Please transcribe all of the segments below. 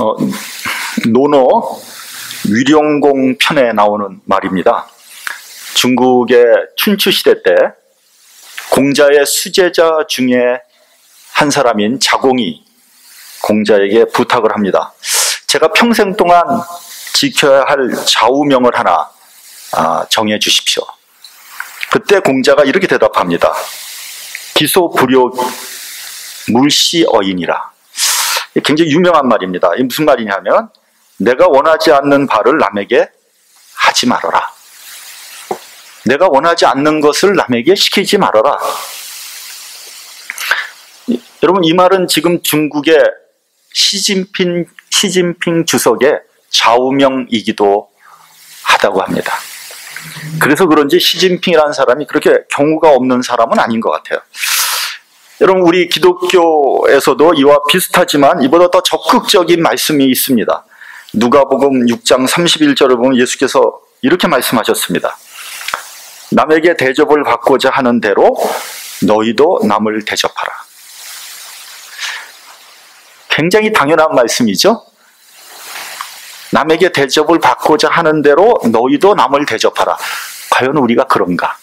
어, 논어 위령공 편에 나오는 말입니다. 중국의 춘추 시대 때 공자의 수제자 중에 한 사람인 자공이 공자에게 부탁을 합니다. 제가 평생 동안 지켜야 할 좌우명을 하나 정해 주십시오. 그때 공자가 이렇게 대답합니다. 기소불효 물시어인이라. 굉장히 유명한 말입니다. 이게 무슨 말이냐면 내가 원하지 않는 바를 남에게 하지 말아라. 내가 원하지 않는 것을 남에게 시키지 말아라. 여러분, 이 말은 지금 중국의 시진핑 주석의 좌우명이기도 하다고 합니다. 그래서 그런지 시진핑이라는 사람이 그렇게 경우가 없는 사람은 아닌 것 같아요. 여러분, 우리 기독교에서도 이와 비슷하지만 이보다 더 적극적인 말씀이 있습니다. 누가복음 6장 31절을 보면 예수께서 이렇게 말씀하셨습니다. 남에게 대접을 받고자 하는 대로 너희도 남을 대접하라. 굉장히 당연한 말씀이죠. 남에게 대접을 받고자 하는 대로 너희도 남을 대접하라. 과연 우리가 그런가?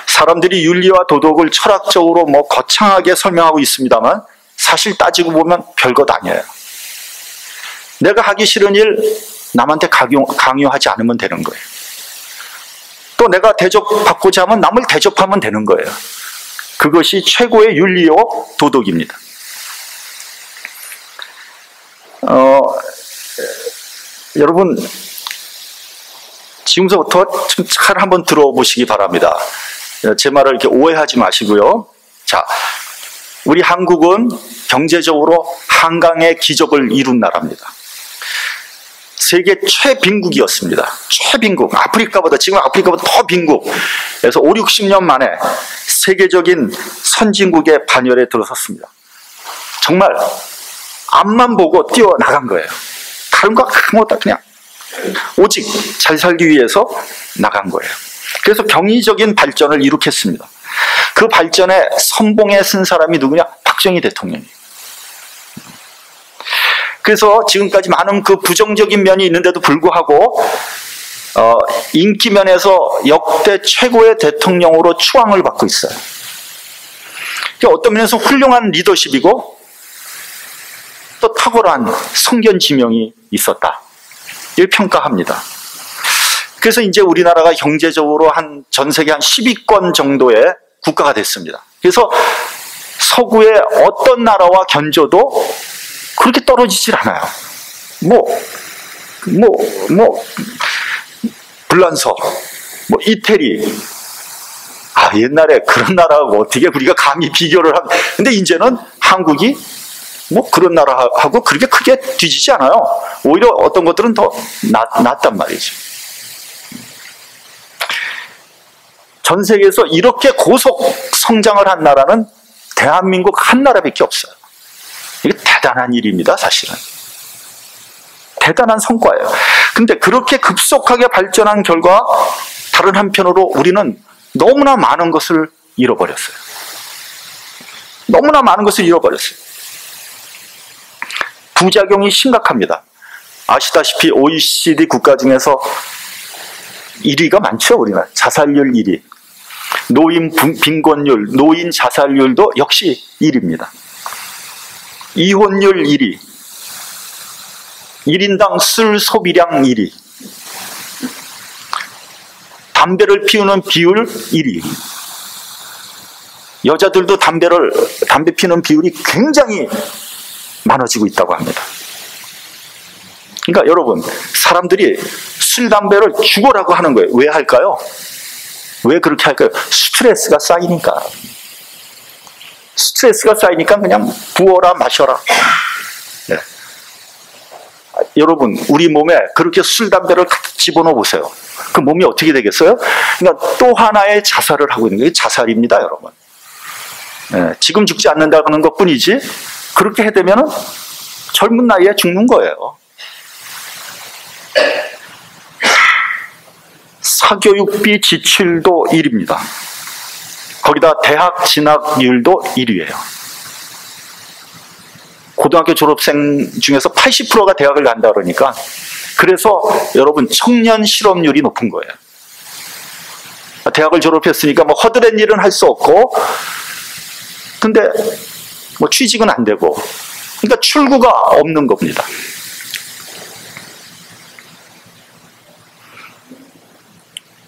사람들이 윤리와 도덕을 철학적으로 거창하게 설명하고 있습니다만 사실 따지고 보면 별것 아니에요. 내가 하기 싫은 일 남한테 강요하지 않으면 되는 거예요. 또 내가 대접받고자 하면 남을 대접하면 되는 거예요. 그것이 최고의 윤리요 도덕입니다. 여러분, 지금서부터 잘 한번 들어보시기 바랍니다. 제 말을 이렇게 오해하지 마시고요. 자, 우리 한국은 경제적으로 한강의 기적을 이룬 나라입니다. 세계 최빈국이었습니다. 최빈국. 지금 아프리카보다 더 빈국. 그래서 5, 60년 만에 세계적인 선진국의 반열에 들어섰습니다. 정말 앞만 보고 뛰어나간 거예요. 다른 거 아무것도 그냥 오직 잘 살기 위해서 나간 거예요. 그래서 경이적인 발전을 이룩했습니다. 그 발전에 선봉에 쓴 사람이 누구냐? 박정희 대통령이에요. 그래서 지금까지 많은 그 부정적인 면이 있는데도 불구하고 인기 면에서 역대 최고의 대통령으로 추앙을 받고 있어요. 어떤 면에서 훌륭한 리더십이고 또 탁월한 성견지명이 있었다. 이를 평가합니다. 그래서 이제 우리나라가 경제적으로 전 세계 한 10위권 정도의 국가가 됐습니다. 그래서 서구의 어떤 나라와 견줘도 그렇게 떨어지질 않아요. 불란서, 이태리. 옛날에 그런 나라하고 어떻게 우리가 감히 비교를 하고. 근데 이제는 한국이 그런 나라하고 그렇게 크게 뒤지지 않아요. 오히려 어떤 것들은 더 낫단 말이죠. 전 세계에서 이렇게 고속 성장을 한 나라는 대한민국 한 나라밖에 없어요. 이게 대단한 일입니다, 사실은. 대단한 성과예요. 근데 그렇게 급속하게 발전한 결과 다른 한편으로 우리는 너무나 많은 것을 잃어버렸어요. 너무나 많은 것을 잃어버렸어요. 부작용이 심각합니다. 아시다시피 OECD 국가 중에서 1위가 많죠, 우리나라. 자살률 1위. 노인 빈곤율, 노인 자살률도 역시 1위입니다. 이혼율 1위. 1인당 술 소비량 1위. 담배를 피우는 비율 1위. 여자들도 담배 피우는 비율이 굉장히 많아지고 있다고 합니다. 그러니까 여러분, 사람들이 술, 담배를 죽어라고 하는 거예요. 왜 할까요? 왜 그렇게 할까요? 스트레스가 쌓이니까. 스트레스가 쌓이니까 그냥 부어라 마셔라. 네. 여러분, 우리 몸에 그렇게 술, 담배를 집어넣어 보세요. 그 몸이 어떻게 되겠어요? 그러니까 또 하나의 자살을 하고 있는 게 자살입니다, 여러분. 네. 지금 죽지 않는다는 것뿐이지 그렇게 해대면 젊은 나이에 죽는 거예요. 사교육비 지출도 1위입니다. 거기다 대학 진학률도 1위예요. 고등학교 졸업생 중에서 80%가 대학을 간다 그러니까, 그래서 여러분 청년 실업률이 높은 거예요. 대학을 졸업했으니까 뭐 허드렛 일은 할 수 없고, 근데 뭐 취직은 안 되고, 그러니까 출구가 없는 겁니다.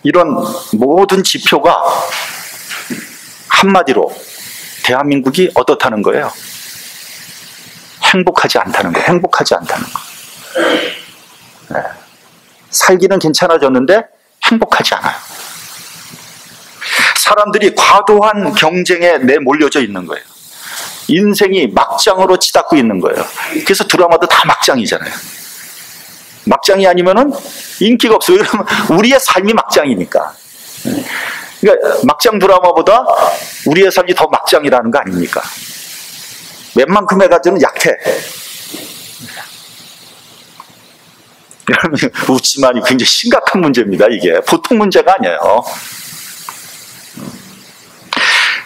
이런 모든 지표가 한마디로 대한민국이 어떻다는 거예요? 행복하지 않다는 거예요. 행복하지 않다는 거예요. 네. 살기는 괜찮아졌는데 행복하지 않아요. 사람들이 과도한 경쟁에 내몰려져 있는 거예요. 인생이 막장으로 치닫고 있는 거예요. 그래서 드라마도 다 막장이잖아요. 막장이 아니면은 인기가 없어요. 왜냐면 우리의 삶이 막장이니까. 그러니까 막장 드라마보다 우리의 삶이 더 막장이라는 거 아닙니까? 웬만큼 해가지고는 약해. 여러분, 웃지만이 굉장히 심각한 문제입니다. 이게 보통 문제가 아니에요.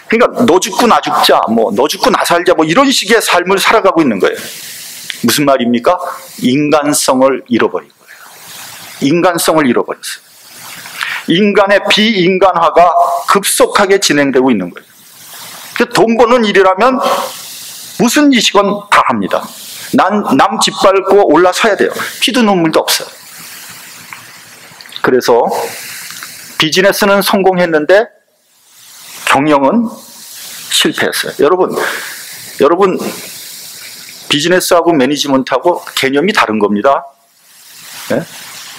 그러니까 너 죽고 나 죽자, 뭐 너 죽고 나 살자, 뭐 이런 식의 삶을 살아가고 있는 거예요. 무슨 말입니까? 인간성을 잃어버린 거예요. 인간성을 잃어버렸어요. 인간의 비인간화가 급속하게 진행되고 있는 거예요. 돈 버는 일이라면 무슨 일이건 다 합니다. 남 짓밟고 올라서야 돼요. 피도 눈물도 없어요. 그래서 비즈니스는 성공했는데 경영은 실패했어요. 여러분 비즈니스하고 매니지먼트하고 개념이 다른 겁니다. 네?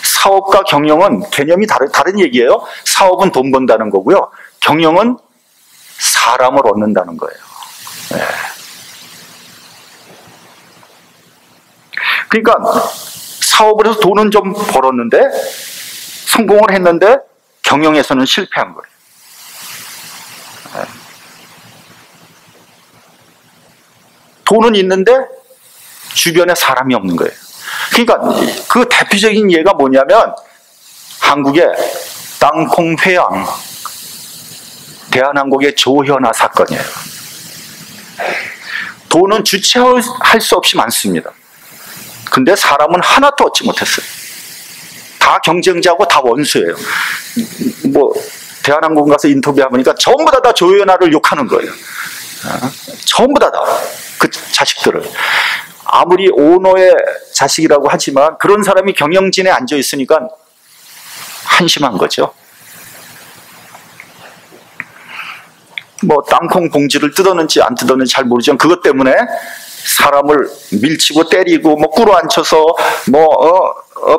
사업과 경영은 개념이 다른 얘기예요. 사업은 돈 번다는 거고요. 경영은 사람을 얻는다는 거예요. 네. 그러니까 사업을 해서 돈은 좀 벌었는데, 성공을 했는데 경영에서는 실패한 거예요. 네. 돈은 있는데 주변에 사람이 없는 거예요. 그러니까 그 대표적인 예가 뭐냐면 한국의 땅콩 회항 대한항공의 조현아 사건이에요. 돈은 주체할 수 없이 많습니다. 근데 사람은 하나도 얻지 못했어요. 다 경쟁자고 다 원수예요. 뭐 대한항공 가서 인터뷰해보니까 전부 다 조현아를 욕하는 거예요. 전부 다 그 자식들을. 아무리 오너의 자식이라고 하지만 그런 사람이 경영진에 앉아 있으니까 한심한 거죠. 뭐 땅콩 봉지를 뜯었는지 안 뜯었는지 잘 모르지만 그것 때문에 사람을 밀치고 때리고 뭐 꿇어앉혀서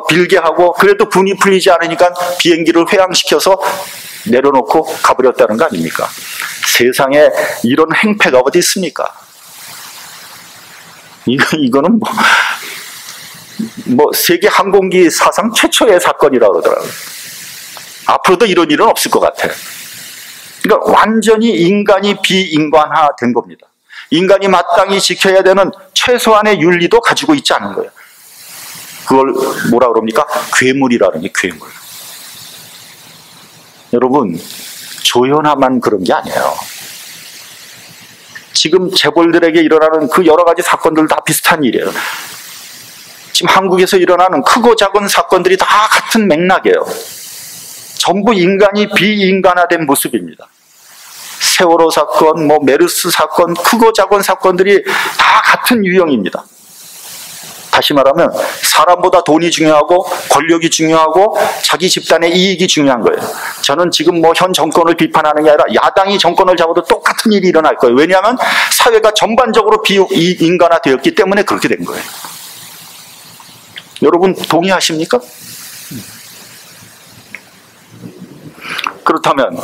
빌게 하고, 그래도 분이 풀리지 않으니까 비행기를 회항시켜서 내려놓고 가버렸다는 거 아닙니까? 세상에 이런 행패가 어디 있습니까? 이거는 뭐 세계 항공기 사상 최초의 사건이라고 그러더라고요. 앞으로도 이런 일은 없을 것 같아요. 그러니까 완전히 인간이 비인간화된 겁니다. 인간이 마땅히 지켜야 되는 최소한의 윤리도 가지고 있지 않은 거예요. 그걸 뭐라 그럽니까? 괴물이라는 게 괴물. 여러분, 조현아만 그런 게 아니에요. 지금 재벌들에게 일어나는 그 여러 가지 사건들 다 비슷한 일이에요. 지금 한국에서 일어나는 크고 작은 사건들이 다 같은 맥락이에요. 전부 인간이 비인간화된 모습입니다. 세월호 사건, 뭐 메르스 사건, 크고 작은 사건들이 다 같은 유형입니다. 다시 말하면 사람보다 돈이 중요하고 권력이 중요하고 자기 집단의 이익이 중요한 거예요. 저는 지금 뭐 현 정권을 비판하는 게 아니라 야당이 정권을 잡아도 똑같은 일이 일어날 거예요. 왜냐하면 사회가 전반적으로 비인간화되었기 때문에 그렇게 된 거예요. 여러분 동의하십니까? 그렇다면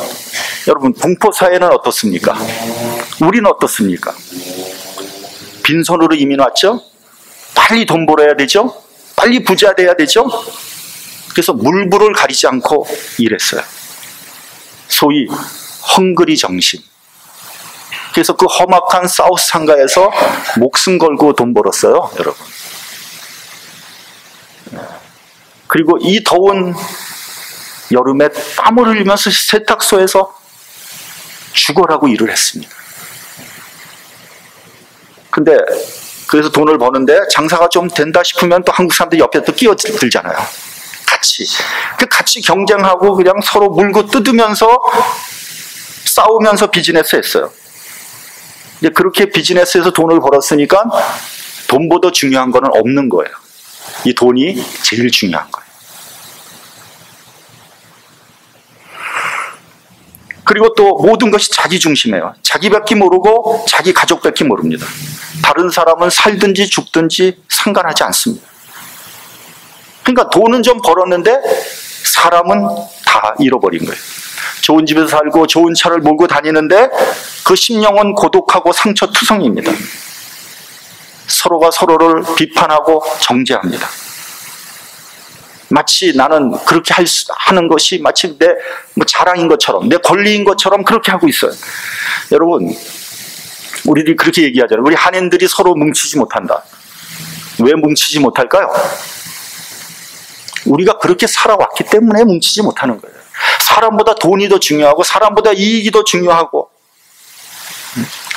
여러분 동포사회는 어떻습니까? 우리는 어떻습니까? 빈손으로 이민 왔죠? 빨리 돈 벌어야 되죠? 빨리 부자 돼야 되죠? 그래서 물불을 가리지 않고 일했어요. 소위 헝그리 정신. 그래서 그 험악한 사우스 상가에서 목숨 걸고 돈 벌었어요, 여러분. 그리고 이 더운 여름에 땀을 흘리면서 세탁소에서 죽어라고 일을 했습니다. 근데 그래서 돈을 버는데 장사가 좀 된다 싶으면 또 한국 사람들이 옆에 또 끼어들잖아요. 같이 경쟁하고 그냥 서로 물고 뜯으면서 싸우면서 비즈니스 했어요. 이제 그렇게 비즈니스에서 돈을 벌었으니까 돈보다 중요한 거는 없는 거예요. 이 돈이 제일 중요한 거예요. 그리고 또 모든 것이 자기 중심이에요. 자기밖에 모르고 자기 가족밖에 모릅니다. 다른 사람은 살든지 죽든지 상관하지 않습니다. 그러니까 돈은 좀 벌었는데 사람은 다 잃어버린 거예요. 좋은 집에서 살고 좋은 차를 몰고 다니는데 그 심령은 고독하고 상처투성입니다. 서로가 서로를 비판하고 정죄합니다. 마치 나는 그렇게 하는 것이 마치 내 자랑인 것처럼, 내 권리인 것처럼 그렇게 하고 있어요. 여러분, 우리들이 그렇게 얘기하잖아요. 우리 한인들이 서로 뭉치지 못한다. 왜 뭉치지 못할까요? 우리가 그렇게 살아왔기 때문에 뭉치지 못하는 거예요. 사람보다 돈이 더 중요하고 사람보다 이익이 더 중요하고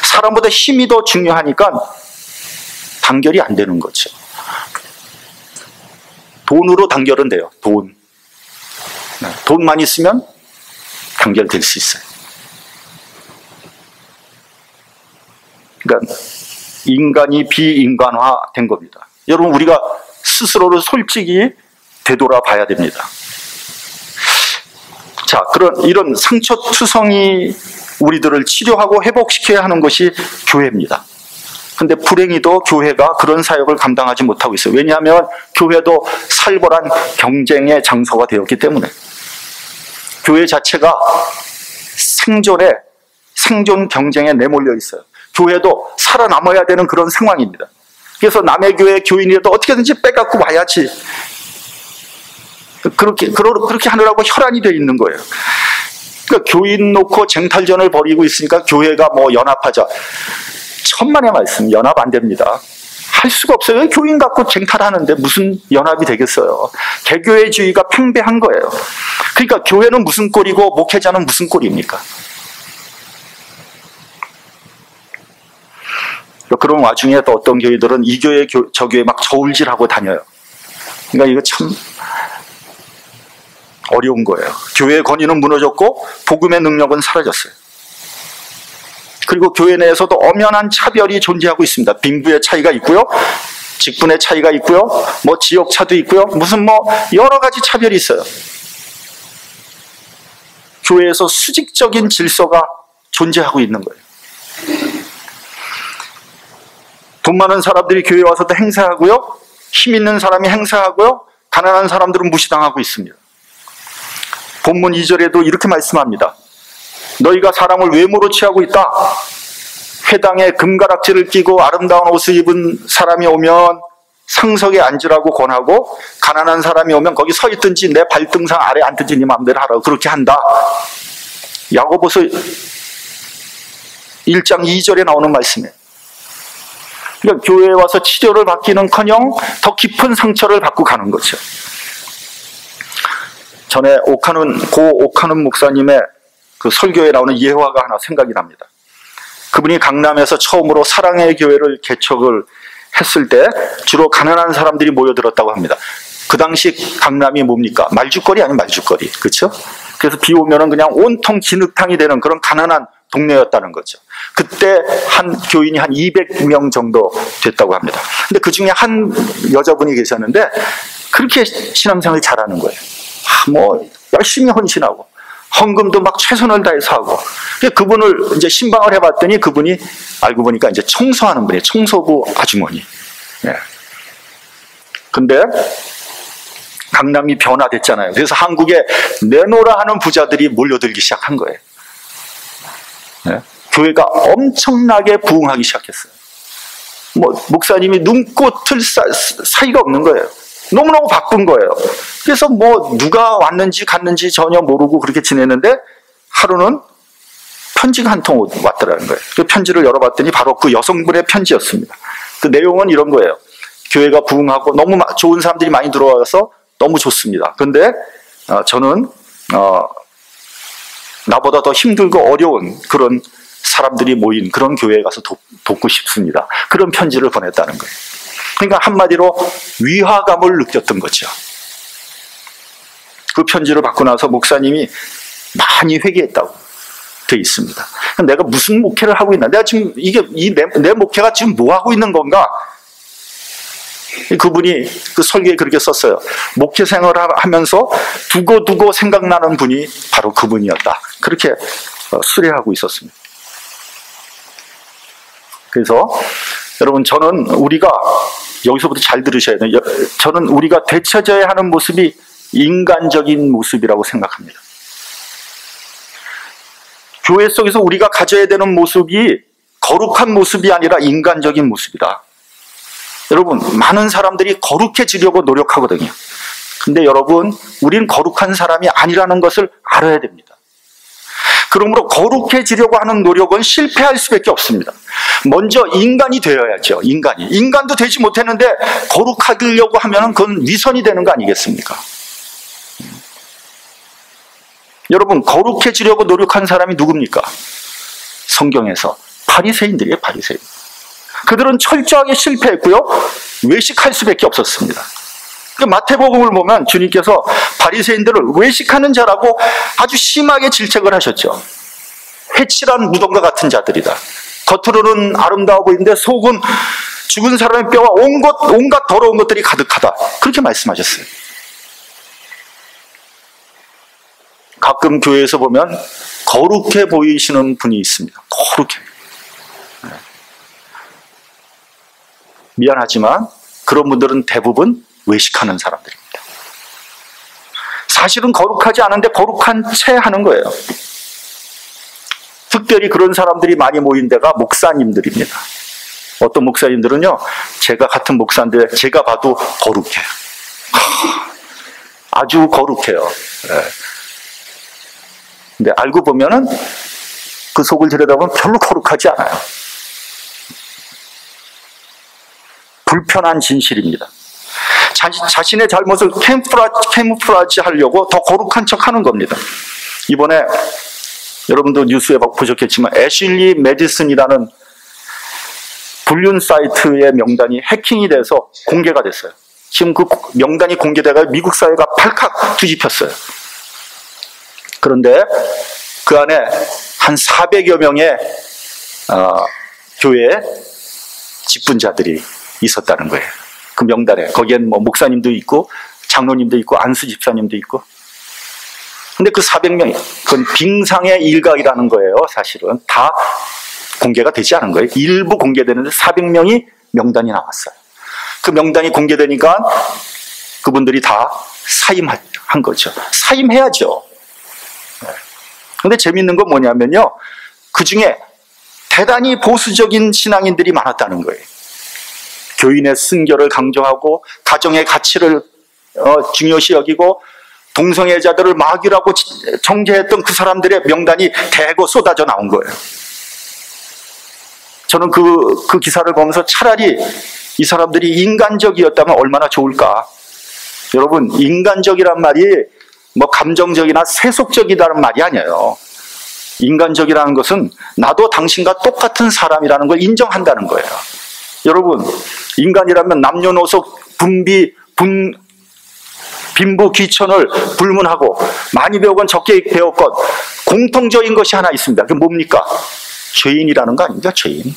사람보다 힘이 더 중요하니까 단결이 안 되는 거죠. 돈으로 단결은 돼요. 돈만 있으면 단결될 수 있어요. 그러니까 인간이 비인간화된 겁니다. 여러분, 우리가 스스로를 솔직히 되돌아봐야 됩니다. 자, 이런 상처투성이 우리들을 치료하고 회복시켜야 하는 것이 교회입니다. 근데 불행히도 교회가 그런 사역을 감당하지 못하고 있어요. 왜냐하면 교회도 살벌한 경쟁의 장소가 되었기 때문에. 교회 자체가 생존 경쟁에 내몰려 있어요. 교회도 살아남아야 되는 그런 상황입니다. 그래서 남의 교회 교인이라도 어떻게든지 빼갖고 와야지. 그렇게 하느라고 혈안이 되어 있는 거예요. 그러니까 교인 놓고 쟁탈전을 벌이고 있으니까 교회가 연합하자. 천만의 말씀, 연합 안 됩니다. 할 수가 없어요. 교인 갖고 쟁탈하는데 무슨 연합이 되겠어요. 개교회주의가 팽배한 거예요. 그러니까 교회는 무슨 꼴이고 목회자는 무슨 꼴입니까? 그런 와중에 또 어떤 교회들은 이 교회 저 교회 막 저울질하고 다녀요. 그러니까 이거 참 어려운 거예요. 교회의 권위는 무너졌고 복음의 능력은 사라졌어요. 그리고 교회 내에서도 엄연한 차별이 존재하고 있습니다. 빈부의 차이가 있고요, 직분의 차이가 있고요, 지역 차도 있고요, 무슨 여러 가지 차별이 있어요. 교회에서 수직적인 질서가 존재하고 있는 거예요. 돈 많은 사람들이 교회에 와서도 행사하고요, 힘 있는 사람이 행사하고요, 가난한 사람들은 무시당하고 있습니다. 본문 2절에도 이렇게 말씀합니다. 너희가 사람을 외모로 취하고 있다. 회당에 금가락지를 끼고 아름다운 옷을 입은 사람이 오면 상석에 앉으라고 권하고, 가난한 사람이 오면 거기 서 있든지 내 발등상 아래 앉든지 네 마음대로 하라고 그렇게 한다. 야고보서 1장 2절에 나오는 말씀이에요. 그러니까 교회에 와서 치료를 받기는커녕 더 깊은 상처를 받고 가는 거죠. 전에 고 오카눈 목사님의 그 설교에 나오는 예화가 하나 생각이 납니다. 그분이 강남에서 처음으로 사랑의 교회를 개척을 했을 때 주로 가난한 사람들이 모여들었다고 합니다. 그 당시 강남이 뭡니까? 말죽거리 아니면 말죽거리, 그렇죠? 그래서 비 오면은 그냥 온통 진흙탕이 되는 그런 가난한 동네였다는 거죠. 그때 한 교인이 한 200명 정도 됐다고 합니다. 근데 그 중에 한 여자분이 계셨는데 그렇게 신앙생활을 잘하는 거예요. 열심히 헌신하고 헌금도 막 최선을 다해서 하고. 그분을 이제 신방을 해봤더니 그분이 알고 보니까 이제 청소하는 분이에요. 청소부 아주머니. 예. 근데 강남이 변화됐잖아요. 그래서 한국에 내노라 하는 부자들이 몰려들기 시작한 거예요. 예. 교회가 엄청나게 부흥하기 시작했어요. 목사님이 눈꽃을 사이가 없는 거예요. 너무너무 바쁜 거예요. 그래서 누가 왔는지 갔는지 전혀 모르고 그렇게 지냈는데 하루는 편지가 한 통 왔더라는 거예요. 그 편지를 열어봤더니 바로 그 여성분의 편지였습니다. 그 내용은 이런 거예요. 교회가 부흥하고 너무 좋은 사람들이 많이 들어와서 너무 좋습니다. 그런데 저는 나보다 더 힘들고 어려운 그런 사람들이 모인 그런 교회에 가서 돕고 싶습니다. 그런 편지를 보냈다는 거예요. 그러니까 한마디로 위화감을 느꼈던 거죠. 그 편지를 받고 나서 목사님이 많이 회개했다고 돼 있습니다. 내가 무슨 목회를 하고 있나? 내가 지금 내 목회가 지금 뭐 하고 있는 건가? 그분이 그 설교에 그렇게 썼어요. 목회 생활을 하면서 두고두고 생각나는 분이 바로 그분이었다. 그렇게 수레하고 있었습니다. 그래서 여러분, 저는 우리가 여기서부터 잘 들으셔야 돼요. 저는 우리가 되찾아야 하는 모습이 인간적인 모습이라고 생각합니다. 교회 속에서 우리가 가져야 되는 모습이 거룩한 모습이 아니라 인간적인 모습이다. 여러분, 많은 사람들이 거룩해지려고 노력하거든요. 근데 여러분, 우리는 거룩한 사람이 아니라는 것을 알아야 됩니다. 그러므로 거룩해지려고 하는 노력은 실패할 수밖에 없습니다. 먼저 인간이 되어야죠. 인간도 되지 못했는데 거룩하려고 하면 그건 위선이 되는 거 아니겠습니까? 여러분, 거룩해지려고 노력한 사람이 누굽니까? 성경에서 바리새인들이에요. 바리새인. 그들은 철저하게 실패했고요, 외식할 수밖에 없었습니다. 마태복음을 보면 주님께서 바리새인들을 외식하는 자라고 아주 심하게 질책을 하셨죠. 회칠한 무덤과 같은 자들이다. 겉으로는 아름다워 보이는데 속은 죽은 사람의 뼈와 온갖 더러운 것들이 가득하다. 그렇게 말씀하셨어요. 가끔 교회에서 보면 거룩해 보이시는 분이 있습니다. 거룩해. 미안하지만 그런 분들은 대부분 외식하는 사람들입니다. 사실은 거룩하지 않은데 거룩한 채 하는 거예요. 특별히 그런 사람들이 많이 모인 데가 목사님들입니다. 어떤 목사님들은요, 제가 같은 목사인데 제가 봐도 거룩해요. 아주 거룩해요. 근데 알고 보면은 그 속을 들여다보면 별로 거룩하지 않아요. 불편한 진실입니다. 자신의 잘못을 캐모플라지 하려고 더 거룩한 척 하는 겁니다. 이번에 여러분도 뉴스에 보셨겠지만 애슐리 메디슨이라는 불륜 사이트의 명단이 해킹이 돼서 공개가 됐어요. 지금 그 명단이 공개돼서 미국 사회가 발칵 뒤집혔어요. 그런데 그 안에 한 400여 명의 교회 직분자들이 있었다는 거예요. 그 명단에. 거기엔 뭐 목사님도 있고 장로님도 있고 안수 집사님도 있고. 근데 그 400명이 그건 빙상의 일각이라는 거예요. 사실은 다 공개가 되지 않은 거예요. 일부 공개되는데 400명이 명단이 나왔어요. 그 명단이 공개되니까 그분들이 다 사임한 거죠. 사임해야죠. 근데 재밌는 건 뭐냐면요, 그 중에 대단히 보수적인 신앙인들이 많았다는 거예요. 교인의 순결을 강조하고 가정의 가치를 중요시 여기고 동성애자들을 마귀라고 정죄했던 그 사람들의 명단이 대거 쏟아져 나온 거예요. 저는 그 기사를 보면서 차라리 이 사람들이 인간적이었다면 얼마나 좋을까. 여러분, 인간적이란 말이 뭐 감정적이나 세속적이라는 말이 아니에요. 인간적이라는 것은 나도 당신과 똑같은 사람이라는 걸 인정한다는 거예요. 여러분, 인간이라면 남녀노소 빈부 귀천을 불문하고 많이 배우건 적게 배웠건 공통적인 것이 하나 있습니다. 그게 뭡니까? 죄인이라는 거 아닙니까? 죄인.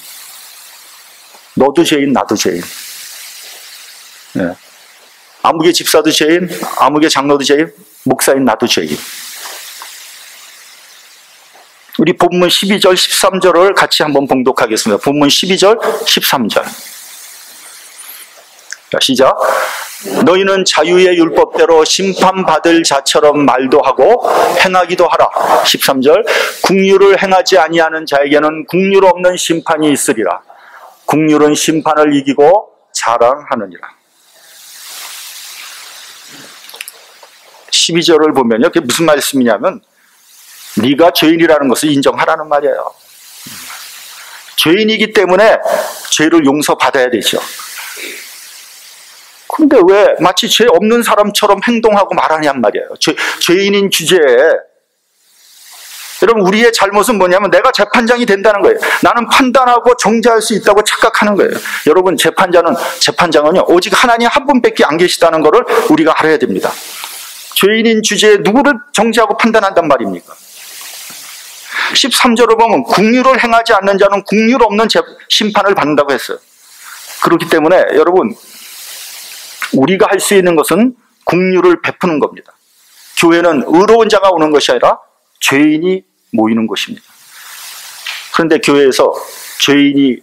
너도 죄인, 나도 죄인. 네. 아무개 집사도 죄인, 아무개 장로도 죄인, 목사인 나도 죄인. 우리 본문 12절, 13절을 같이 한번 봉독하겠습니다. 본문 12절, 13절. 자, 시작. 너희는 자유의 율법대로 심판받을 자처럼 말도 하고 행하기도 하라. 13절. 긍휼을 행하지 아니하는 자에게는 긍휼 없는 심판이 있으리라. 긍휼은 심판을 이기고 자랑하느니라. 12절을 보면요, 그게 무슨 말씀이냐면 네가 죄인이라는 것을 인정하라는 말이에요. 죄인이기 때문에 죄를 용서받아야 되죠. 근데 왜 마치 죄 없는 사람처럼 행동하고 말하냔 말이에요. 죄인인 주제에 여러분, 우리의 잘못은 뭐냐면 내가 재판장이 된다는 거예요. 나는 판단하고 정죄할 수 있다고 착각하는 거예요. 여러분, 재판장은요, 오직 하나님 한 분밖에 안 계시다는 것을 우리가 알아야 됩니다. 죄인인 주제에 누구를 정죄하고 판단한단 말입니까? 13절을 보면 긍휼을 행하지 않는 자는 긍휼 없는 심판을 받는다고 했어요. 그렇기 때문에 여러분, 우리가 할 수 있는 것은 긍휼을 베푸는 겁니다. 교회는 의로운 자가 오는 것이 아니라 죄인이 모이는 곳입니다. 그런데 교회에서 죄인이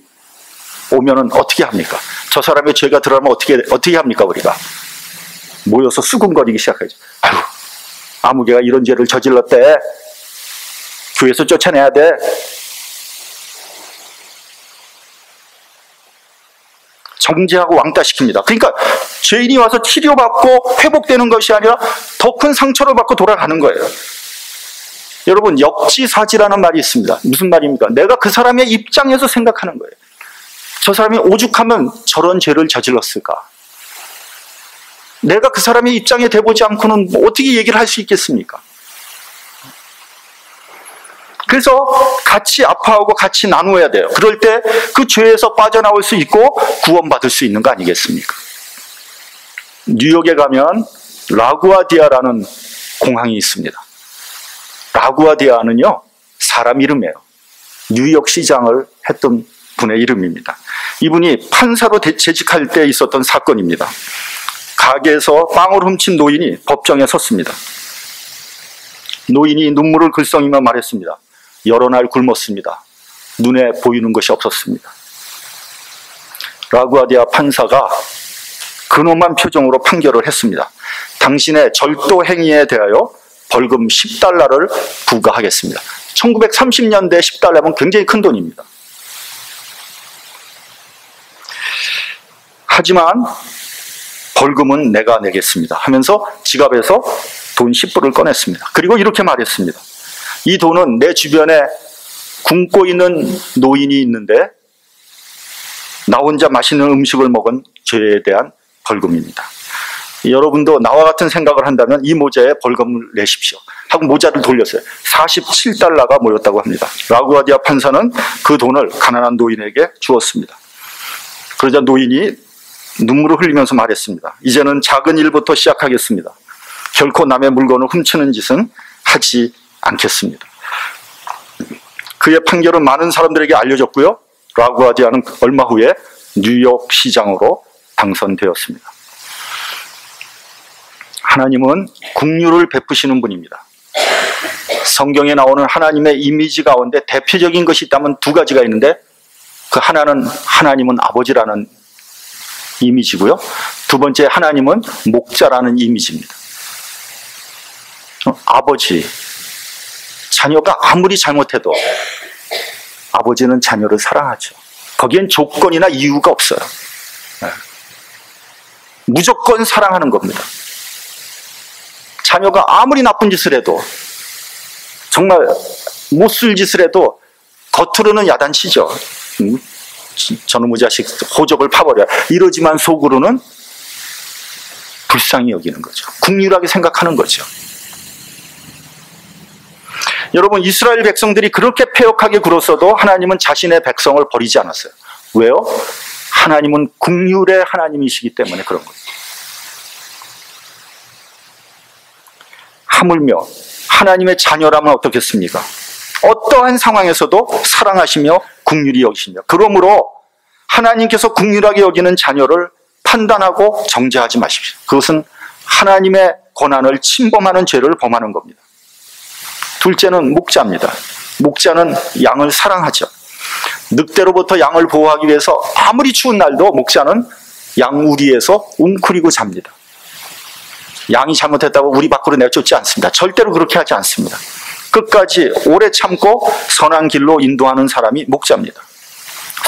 오면은 어떻게 합니까? 저 사람의 죄가 드러나면 어떻게 합니까, 우리가? 모여서 수군거리기 시작하죠. 아유, 아무개가 이런 죄를 저질렀대. 교회에서 쫓아내야 돼. 정죄하고 왕따시킵니다. 그러니까 죄인이 와서 치료받고 회복되는 것이 아니라 더 큰 상처를 받고 돌아가는 거예요. 여러분, 역지사지라는 말이 있습니다. 무슨 말입니까? 내가 그 사람의 입장에서 생각하는 거예요. 저 사람이 오죽하면 저런 죄를 저질렀을까? 내가 그 사람의 입장에 대보지 않고는 어떻게 얘기를 할 수 있겠습니까? 그래서 같이 아파하고 같이 나누어야 돼요. 그럴 때 그 죄에서 빠져나올 수 있고 구원받을 수 있는 거 아니겠습니까? 뉴욕에 가면 라구아디아라는 공항이 있습니다. 라구아디아는요, 사람 이름이에요. 뉴욕 시장을 했던 분의 이름입니다. 이분이 판사로 재직할 때 있었던 사건입니다. 가게에서 빵을 훔친 노인이 법정에 섰습니다. 노인이 눈물을 글썽이며 말했습니다. 여러 날 굶었습니다. 눈에 보이는 것이 없었습니다. 라구아디아 판사가 근엄한 표정으로 판결을 했습니다. 당신의 절도 행위에 대하여 벌금 $10를 부과하겠습니다. 1930년대 $10면 굉장히 큰 돈입니다. 하지만 벌금은 내가 내겠습니다 하면서 지갑에서 돈 10불을 꺼냈습니다. 그리고 이렇게 말했습니다. 이 돈은 내 주변에 굶고 있는 노인이 있는데 나 혼자 맛있는 음식을 먹은 죄에 대한 벌금입니다. 여러분도 나와 같은 생각을 한다면 이 모자에 벌금을 내십시오 하고 모자를 돌렸어요. $47가 모였다고 합니다. 라구아디아 판사는 그 돈을 가난한 노인에게 주었습니다. 그러자 노인이 눈물을 흘리면서 말했습니다. 이제는 작은 일부터 시작하겠습니다. 결코 남의 물건을 훔치는 짓은 하지 않겠습니다. 그의 판결은 많은 사람들에게 알려졌고요. 라구아디아는 얼마 후에 뉴욕 시장으로 당선되었습니다. 하나님은 긍휼을 베푸시는 분입니다. 성경에 나오는 하나님의 이미지 가운데 대표적인 것이 있다면 두 가지가 있는데, 그 하나는 하나님은 아버지라는 이미지고요. 두 번째, 하나님은 목자라는 이미지입니다. 아버지, 자녀가 아무리 잘못해도 아버지는 자녀를 사랑하죠. 거기엔 조건이나 이유가 없어요. 무조건 사랑하는 겁니다. 자녀가 아무리 나쁜 짓을 해도, 정말 못쓸 짓을 해도 겉으로는 야단치죠. 저놈의 자식 호적을 파버려, 이러지만 속으로는 불쌍히 여기는 거죠. 긍휼하게 생각하는 거죠. 여러분, 이스라엘 백성들이 그렇게 패역하게 굴었어도 하나님은 자신의 백성을 버리지 않았어요. 왜요? 하나님은 긍휼의 하나님이시기 때문에 그런 거예요. 하물며 하나님의 자녀라면 어떻겠습니까? 어떠한 상황에서도 사랑하시며 긍휼히 여기시며, 그러므로 하나님께서 긍휼하게 여기는 자녀를 판단하고 정죄하지 마십시오. 그것은 하나님의 권한을 침범하는 죄를 범하는 겁니다. 둘째는 목자입니다. 목자는 양을 사랑하죠. 늑대로부터 양을 보호하기 위해서 아무리 추운 날도 목자는 양 우리에서 웅크리고 잡니다. 양이 잘못했다고 우리 밖으로 내쫓지 않습니다. 절대로 그렇게 하지 않습니다. 끝까지 오래 참고 선한 길로 인도하는 사람이 목자입니다.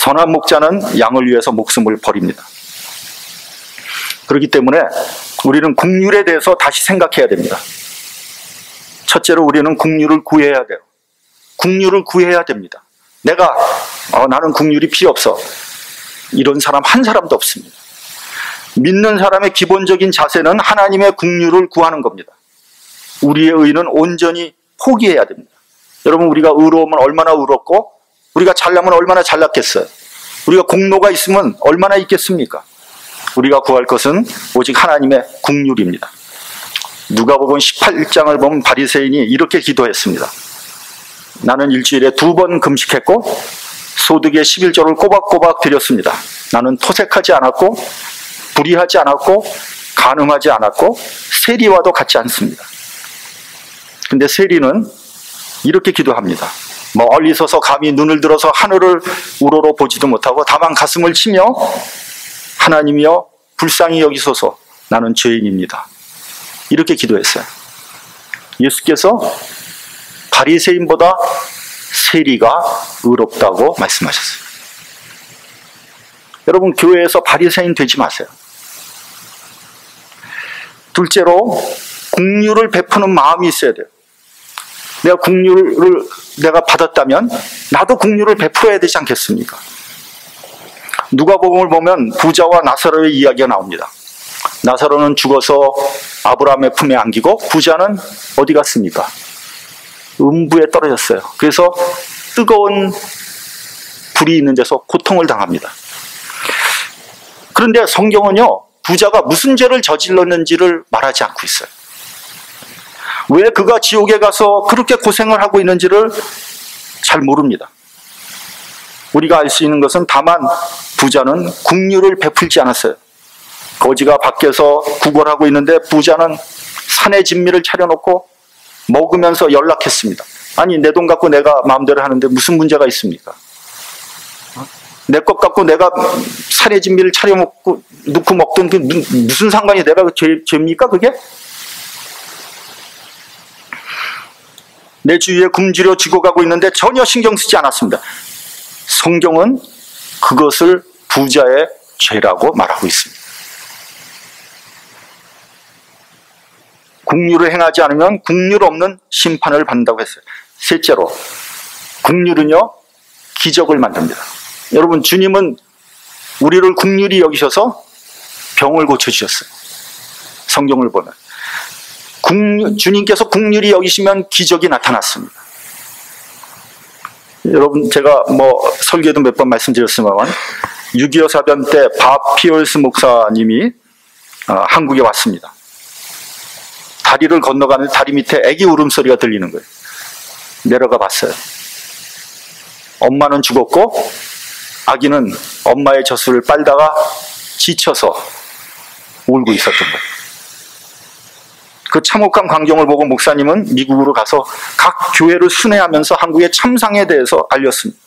선한 목자는 양을 위해서 목숨을 버립니다. 그렇기 때문에 우리는 긍휼에 대해서 다시 생각해야 됩니다. 첫째로 우리는 긍휼을 구해야 돼요. 긍휼을 구해야 됩니다. 내가 나는 긍휼이 필요 없어, 이런 사람 한 사람도 없습니다. 믿는 사람의 기본적인 자세는 하나님의 긍휼을 구하는 겁니다. 우리의 의는 온전히 포기해야 됩니다. 여러분, 우리가 의로우면 얼마나 의롭고 우리가 잘나면 얼마나 잘났겠어요. 우리가 공로가 있으면 얼마나 있겠습니까? 우리가 구할 것은 오직 하나님의 긍휼입니다. 누가복음 18장을 보면 바리새인이 이렇게 기도했습니다. 나는 일주일에 2번 금식했고 소득의 11조를 꼬박꼬박 드렸습니다. 나는 토색하지 않았고 불의하지 않았고 간음하지 않았고 세리와도 같지 않습니다. 근데 세리는 이렇게 기도합니다. 멀리 서서 감히 눈을 들어서 하늘을 우러러 보지도 못하고 다만 가슴을 치며 하나님이여 불쌍히 여기소서 나는 죄인입니다. 이렇게 기도했어요. 예수께서 바리새인보다 세리가 의롭다고 말씀하셨어요. 여러분, 교회에서 바리새인 되지 마세요. 둘째로 긍휼을 베푸는 마음이 있어야 돼요. 내가 긍휼을 내가 받았다면 나도 긍휼을 베풀어야 되지 않겠습니까? 누가복음을 보면 부자와 나사로의 이야기가 나옵니다. 나사로는 죽어서 아브라함의 품에 안기고 부자는 어디 갔습니까? 음부에 떨어졌어요. 그래서 뜨거운 불이 있는 데서 고통을 당합니다. 그런데 성경은요, 부자가 무슨 죄를 저질렀는지를 말하지 않고 있어요. 왜 그가 지옥에 가서 그렇게 고생을 하고 있는지를 잘 모릅니다. 우리가 알 수 있는 것은 다만 부자는 긍휼을 베풀지 않았어요. 거지가 밖에서 구걸하고 있는데 부자는 산에 진미를 차려놓고 먹으면서 연락했습니다. 아니, 내 돈 갖고 내가 마음대로 하는데 무슨 문제가 있습니까? 내 것 갖고 내가 산에 진미를 차려놓고 넣고 먹던 그 무슨 상관이 내가 죄입니까 그게? 내 주위에 굶주려 죽어가고 있는데 전혀 신경 쓰지 않았습니다. 성경은 그것을 부자의 죄라고 말하고 있습니다. 긍휼을 행하지 않으면 긍휼 없는 심판을 받는다고 했어요. 셋째로, 긍휼은요, 기적을 만듭니다. 여러분, 주님은 우리를 긍휼히 여기셔서 병을 고쳐주셨어요. 성경을 보면 주님께서 긍휼히 여기시면 기적이 나타났습니다. 여러분, 제가 설교도 몇 번 말씀드렸지만 6.25 사변 때 바피올스 목사님이 한국에 왔습니다. 다리를 건너가는데 다리 밑에 애기 울음소리가 들리는 거예요. 내려가 봤어요. 엄마는 죽었고 아기는 엄마의 젖을 빨다가 지쳐서 울고 있었던 거예요. 그 참혹한 광경을 보고 목사님은 미국으로 가서 각 교회를 순회하면서 한국의 참상에 대해서 알렸습니다.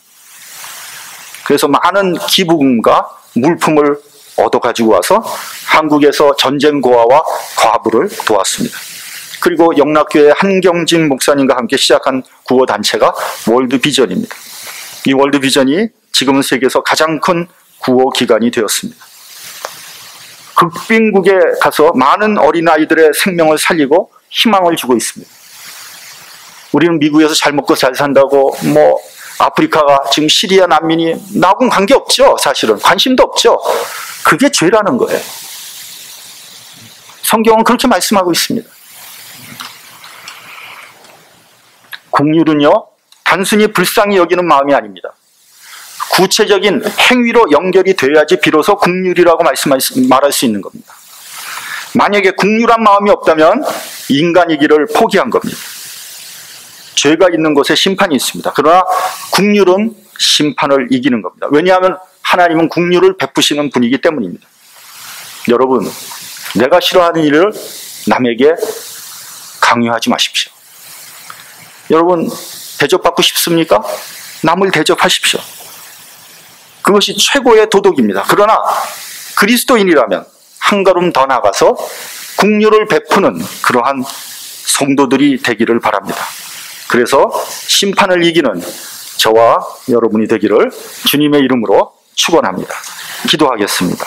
그래서 많은 기부금과 물품을 얻어가지고 와서 한국에서 전쟁 고아와 과부를 도왔습니다. 그리고 영락교회 한경진 목사님과 함께 시작한 구호단체가 월드비전입니다. 이 월드비전이 지금은 세계에서 가장 큰 구호기관이 되었습니다. 극빈국에 가서 많은 어린아이들의 생명을 살리고 희망을 주고 있습니다. 우리는 미국에서 잘 먹고 잘 산다고 아프리카가 지금 시리아 난민이 나하고는 관계없죠. 사실은 관심도 없죠. 그게 죄라는 거예요. 성경은 그렇게 말씀하고 있습니다. 긍휼은요, 단순히 불쌍히 여기는 마음이 아닙니다. 구체적인 행위로 연결이 돼야지 비로소 긍휼이라고 말할 수 있는 겁니다. 만약에 긍휼한 마음이 없다면 인간이기를 포기한 겁니다. 죄가 있는 곳에 심판이 있습니다. 그러나 긍휼은 심판을 이기는 겁니다. 왜냐하면 하나님은 긍휼을 베푸시는 분이기 때문입니다. 여러분, 내가 싫어하는 일을 남에게 강요하지 마십시오. 여러분, 대접받고 싶습니까? 남을 대접하십시오. 그것이 최고의 도덕입니다. 그러나 그리스도인이라면 한 걸음 더 나가서 긍휼을 베푸는 그러한 성도들이 되기를 바랍니다. 그래서 심판을 이기는 저와 여러분이 되기를 주님의 이름으로 축원합니다. 기도하겠습니다.